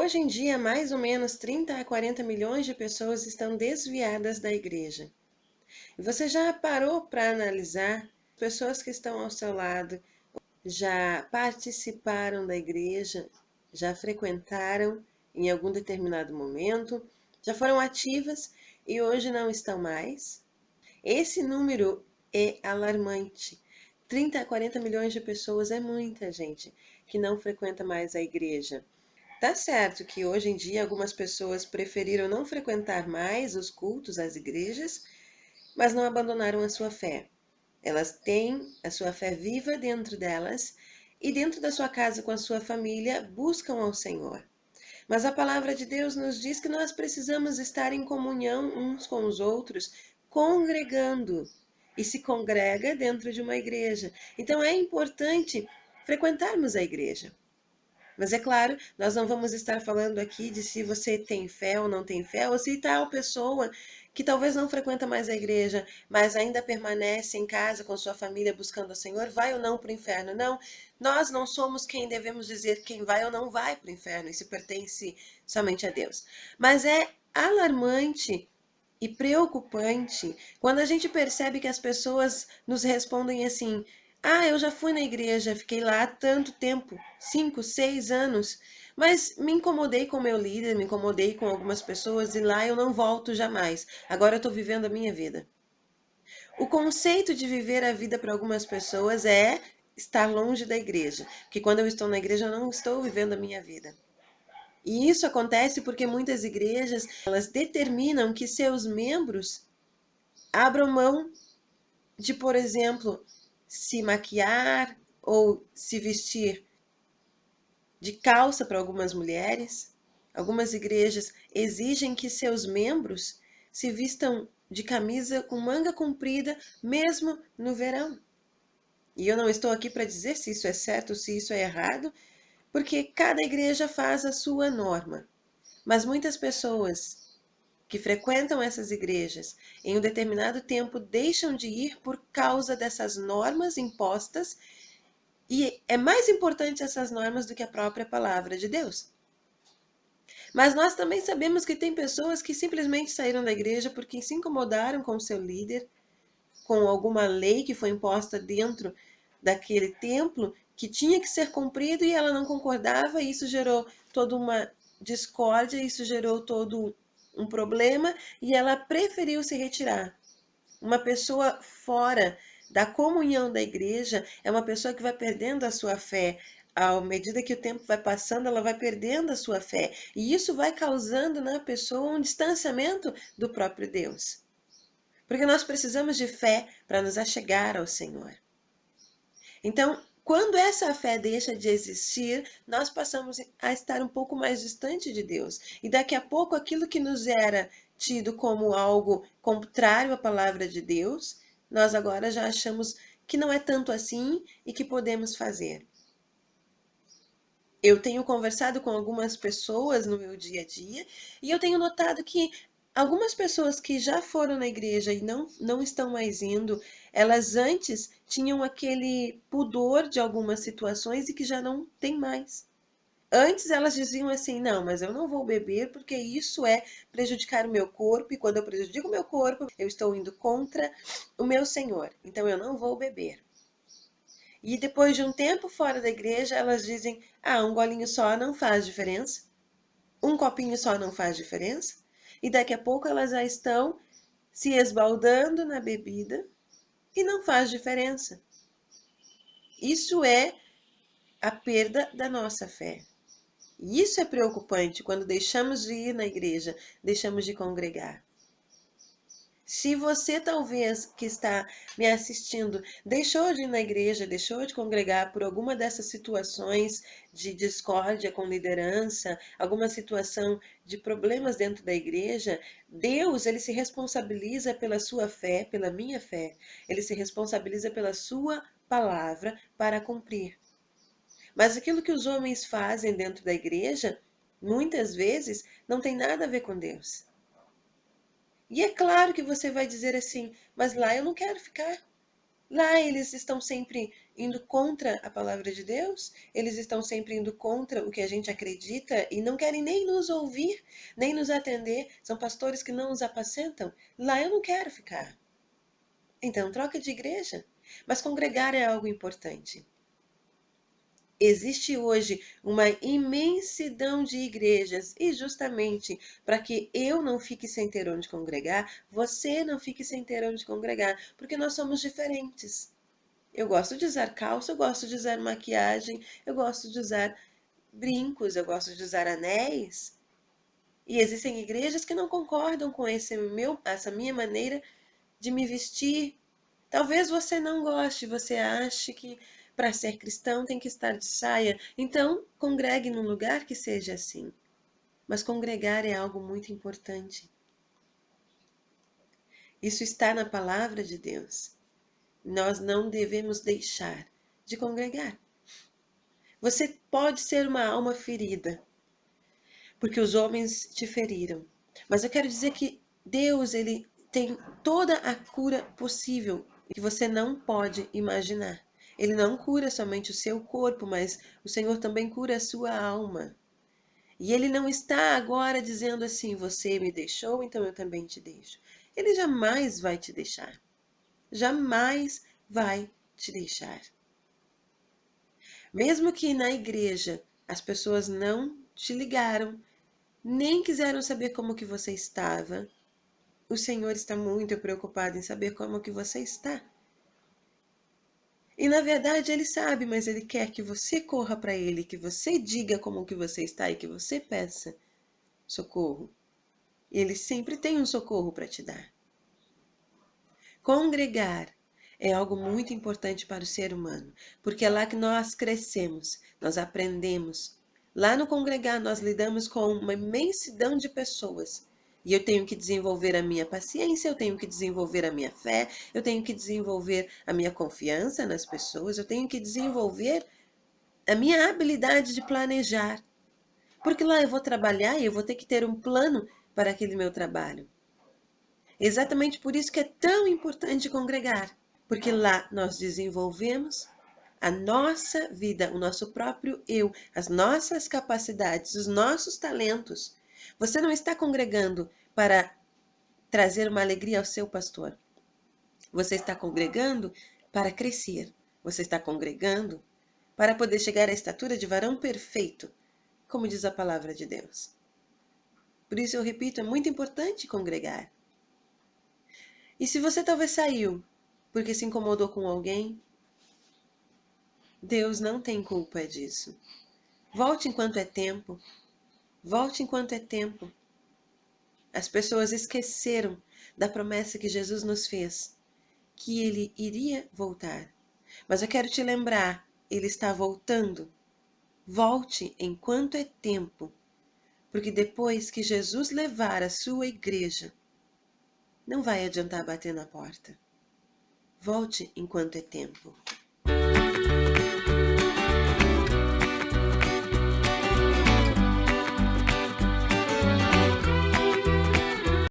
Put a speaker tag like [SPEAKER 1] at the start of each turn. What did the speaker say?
[SPEAKER 1] Hoje em dia, mais ou menos 30 a 40 milhões de pessoas estão desviadas da igreja. E você já parou para analisar pessoas que estão ao seu lado, já participaram da igreja, já frequentaram em algum determinado momento, já foram ativas e hoje não estão mais? Esse número é alarmante. 30 a 40 milhões de pessoas é muita gente que não frequenta mais a igreja. Tá certo que hoje em dia algumas pessoas preferiram não frequentar mais os cultos às igrejas, mas não abandonaram a sua fé. Elas têm a sua fé viva dentro delas e dentro da sua casa com a sua família buscam ao Senhor. Mas a palavra de Deus nos diz que nós precisamos estar em comunhão uns com os outros, congregando. E se congrega dentro de uma igreja. Então é importante frequentarmos a igreja. Mas é claro, nós não vamos estar falando aqui de se você tem fé ou não tem fé, ou se tal pessoa que talvez não frequenta mais a igreja, mas ainda permanece em casa com sua família buscando o Senhor, vai ou não para o inferno. Não, nós não somos quem devemos dizer quem vai ou não vai para o inferno, isso pertence somente a Deus. Mas é alarmante e preocupante quando a gente percebe que as pessoas nos respondem assim: ah, eu já fui na igreja, fiquei lá há tanto tempo, 5, 6 anos, mas me incomodei com o meu líder, me incomodei com algumas pessoas e lá eu não volto jamais. Agora eu estou vivendo a minha vida. O conceito de viver a vida para algumas pessoas é estar longe da igreja, porque quando eu estou na igreja eu não estou vivendo a minha vida. E isso acontece porque muitas igrejas, elas determinam que seus membros abram mão de, por exemplo, se maquiar ou se vestir de calça para algumas mulheres. Algumas igrejas exigem que seus membros se vistam de camisa com manga comprida, mesmo no verão. E eu não estou aqui para dizer se isso é certo ou se isso é errado, porque cada igreja faz a sua norma. Mas muitas pessoas que frequentam essas igrejas em um determinado tempo deixam de ir por causa dessas normas impostas, e é mais importante essas normas do que a própria palavra de Deus. Mas nós também sabemos que tem pessoas que simplesmente saíram da igreja porque se incomodaram com o seu líder, com alguma lei que foi imposta dentro daquele templo que tinha que ser cumprido e ela não concordava, e isso gerou toda uma discórdia, isso gerou todo um problema e ela preferiu se retirar. Uma pessoa fora da comunhão da igreja é uma pessoa que vai perdendo a sua fé. À medida que o tempo vai passando, ela vai perdendo a sua fé. E isso vai causando na pessoa um distanciamento do próprio Deus. Porque nós precisamos de fé para nos achegar ao Senhor. Então, quando essa fé deixa de existir, nós passamos a estar um pouco mais distante de Deus. E daqui a pouco, aquilo que nos era tido como algo contrário à palavra de Deus, nós agora já achamos que não é tanto assim e que podemos fazer. Eu tenho conversado com algumas pessoas no meu dia a dia e eu tenho notado que algumas pessoas que já foram na igreja e não estão mais indo, elas antes tinham aquele pudor de algumas situações e que já não tem mais. Antes elas diziam assim: não, mas eu não vou beber porque isso é prejudicar o meu corpo, e quando eu prejudico o meu corpo, eu estou indo contra o meu Senhor, então eu não vou beber. E depois de um tempo fora da igreja, elas dizem: ah, um golinho só não faz diferença, um copinho só não faz diferença. E daqui a pouco elas já estão se esbaldando na bebida e não faz diferença. Isso é a perda da nossa fé. E isso é preocupante quando deixamos de ir na igreja, deixamos de congregar. Se você talvez que está me assistindo deixou de ir na igreja, deixou de congregar por alguma dessas situações de discórdia com liderança, alguma situação de problemas dentro da igreja, Deus, ele se responsabiliza pela sua fé, pela minha fé. Ele se responsabiliza pela sua palavra para cumprir. Mas aquilo que os homens fazem dentro da igreja, muitas vezes, não tem nada a ver com Deus. E é claro que você vai dizer assim: mas lá eu não quero ficar. Lá eles estão sempre indo contra a palavra de Deus, eles estão sempre indo contra o que a gente acredita e não querem nem nos ouvir, nem nos atender. São pastores que não nos apacentam. Lá eu não quero ficar. Então, troca de igreja. Mas congregar é algo importante. Existe hoje uma imensidão de igrejas e justamente para que eu não fique sem ter onde congregar, você não fique sem ter onde congregar, porque nós somos diferentes. Eu gosto de usar calça, eu gosto de usar maquiagem, eu gosto de usar brincos, eu gosto de usar anéis. E existem igrejas que não concordam com essa minha maneira de me vestir. Talvez você não goste, você ache que para ser cristão tem que estar de saia. Então, congregue num lugar que seja assim. Mas congregar é algo muito importante. Isso está na palavra de Deus. Nós não devemos deixar de congregar. Você pode ser uma alma ferida, porque os homens te feriram. Mas eu quero dizer que Deus, ele tem toda a cura possível que você não pode imaginar. Ele não cura somente o seu corpo, mas o Senhor também cura a sua alma. E ele não está agora dizendo assim: você me deixou, então eu também te deixo. Ele jamais vai te deixar. Jamais vai te deixar. Mesmo que na igreja as pessoas não te ligaram, nem quiseram saber como que você estava, o Senhor está muito preocupado em saber como que você está. E na verdade ele sabe, mas ele quer que você corra para ele, que você diga como que você está e que você peça socorro. E ele sempre tem um socorro para te dar. Congregar é algo muito importante para o ser humano, porque é lá que nós crescemos, nós aprendemos. Lá no congregar nós lidamos com uma imensidão de pessoas. E eu tenho que desenvolver a minha paciência, eu tenho que desenvolver a minha fé, eu tenho que desenvolver a minha confiança nas pessoas, eu tenho que desenvolver a minha habilidade de planejar. Porque lá eu vou trabalhar e eu vou ter que ter um plano para aquele meu trabalho. Exatamente por isso que é tão importante congregar, porque lá nós desenvolvemos a nossa vida, o nosso próprio eu, as nossas capacidades, os nossos talentos. Você não está congregando para trazer uma alegria ao seu pastor. Você está congregando para crescer. Você está congregando para poder chegar à estatura de varão perfeito, como diz a palavra de Deus. Por isso eu repito, é muito importante congregar. E se você talvez saiu porque se incomodou com alguém, Deus não tem culpa disso. Volte enquanto é tempo. Volte enquanto é tempo. As pessoas esqueceram da promessa que Jesus nos fez, que ele iria voltar. Mas eu quero te lembrar, ele está voltando. Volte enquanto é tempo, porque depois que Jesus levar a sua igreja, não vai adiantar bater na porta. Volte enquanto é tempo.